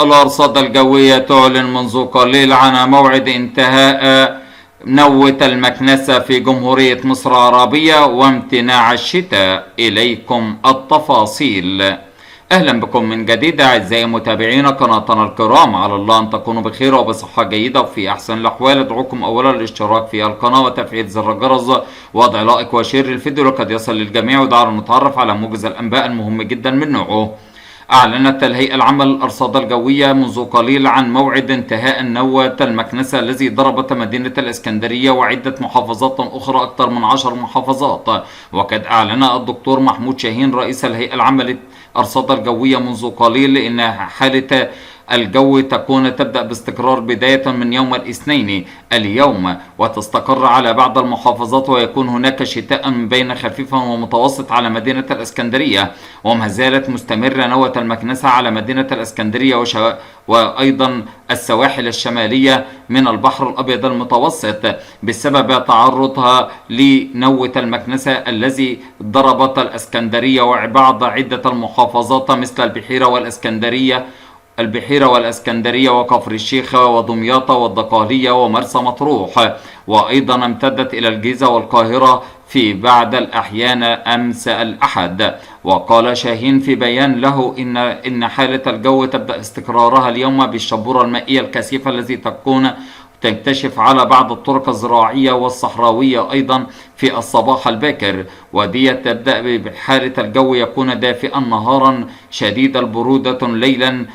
الأرصاد الجوية تعلن منذ قليل عن موعد انتهاء نوة المكنسة في جمهورية مصر العربية وامتناع الشتاء. إليكم التفاصيل. أهلا بكم من جديد أعزائي متابعين قناتنا الكرام، على الله أن تكونوا بخير وبصحة جيدة وفي أحسن الأحوال. أدعوكم أولا للاشتراك في القناة وتفعيل زر الجرس ووضع لايك وشير للفيديو لقد يصل للجميع، ودعونا نتعرف على موجز الأنباء المهم جدا من نوعه. أعلنت الهيئة العامة للأرصاد الجوية منذ قليل عن موعد انتهاء نوة المكنسة الذي ضربت مدينة الإسكندرية وعدة محافظات أخرى أكثر من 10 محافظات. وقد أعلن الدكتور محمود شاهين رئيس الهيئة العامة للأرصاد الجوية منذ قليل إن حالة الجو تبدأ باستقرار بداية من يوم الاثنين اليوم، وتستقر على بعض المحافظات، ويكون هناك شتاء بين خفيف ومتوسط على مدينة الإسكندرية. وما زالت مستمرة نوة المكنسة على مدينة الإسكندرية وأيضا السواحل الشمالية من البحر الأبيض المتوسط بسبب تعرضها لنوة المكنسة الذي ضربت الإسكندرية وبعض عدة المحافظات مثل البحيرة والاسكندرية وكفر الشيخ ودمياط والدقهلية ومرسى مطروح، وأيضا امتدت إلى الجيزة والقاهرة في بعض الأحيان أمس الأحد. وقال شاهين في بيان له إن حالة الجو تبدأ استقرارها اليوم بالشبورة المائية الكثيفة التي تنكشف على بعض الطرق الزراعية والصحراوية أيضا في الصباح الباكر، ودي تبدأ بحالة الجو يكون دافئا نهارا شديد البرودة ليلا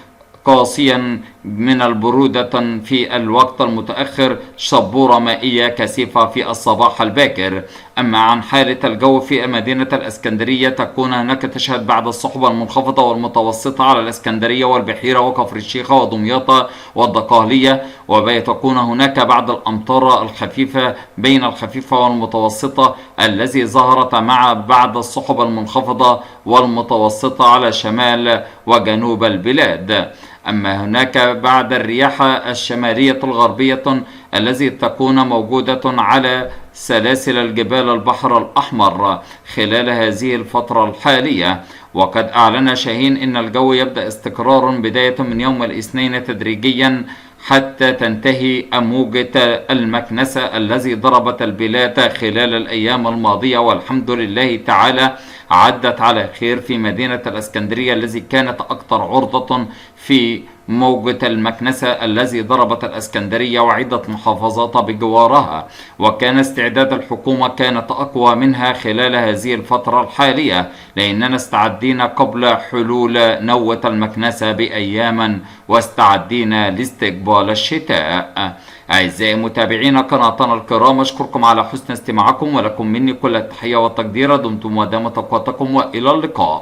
قاسيا من البرودة في الوقت المتأخر، شبورة مائية كثيفة في الصباح الباكر. أما عن حالة الجو في مدينة الإسكندرية تكون هناك تشهد بعض السحب المنخفضة والمتوسطة على الإسكندرية والبحيرة وكفر الشيخ ودمياط والدقهلية، وتكون هناك بعض الأمطار الخفيفة بين الخفيفة والمتوسطة الذي ظهرت مع بعض السحب المنخفضة والمتوسطة على شمال وجنوب البلاد. أما هناك بعد الرياح الشمالية الغربية التي تكون موجودة على سلاسل الجبال البحر الأحمر خلال هذه الفترة الحالية. وقد أعلن شاهين إن الجو يبدأ استقرار بداية من يوم الاثنين تدريجيا حتى تنتهي موجة المكنسة الذي ضربت البلاد خلال الأيام الماضية، والحمد لله تعالى عدت على خير في مدينة الإسكندرية التي كانت أكثر عرضة في موجة المكنسة الذي ضربت الإسكندرية وعدة محافظات بجوارها، وكان استعداد الحكومة كانت أقوى منها خلال هذه الفترة الحالية، لأننا استعدينا قبل حلول نوة المكنسة بأيام واستعدينا لاستقبال الشتاء. أعزائي متابعين قناتنا الكرام، أشكركم على حسن استماعكم، ولكم مني كل التحية والتقدير. دمتم ودام تقواتكم وإلى اللقاء.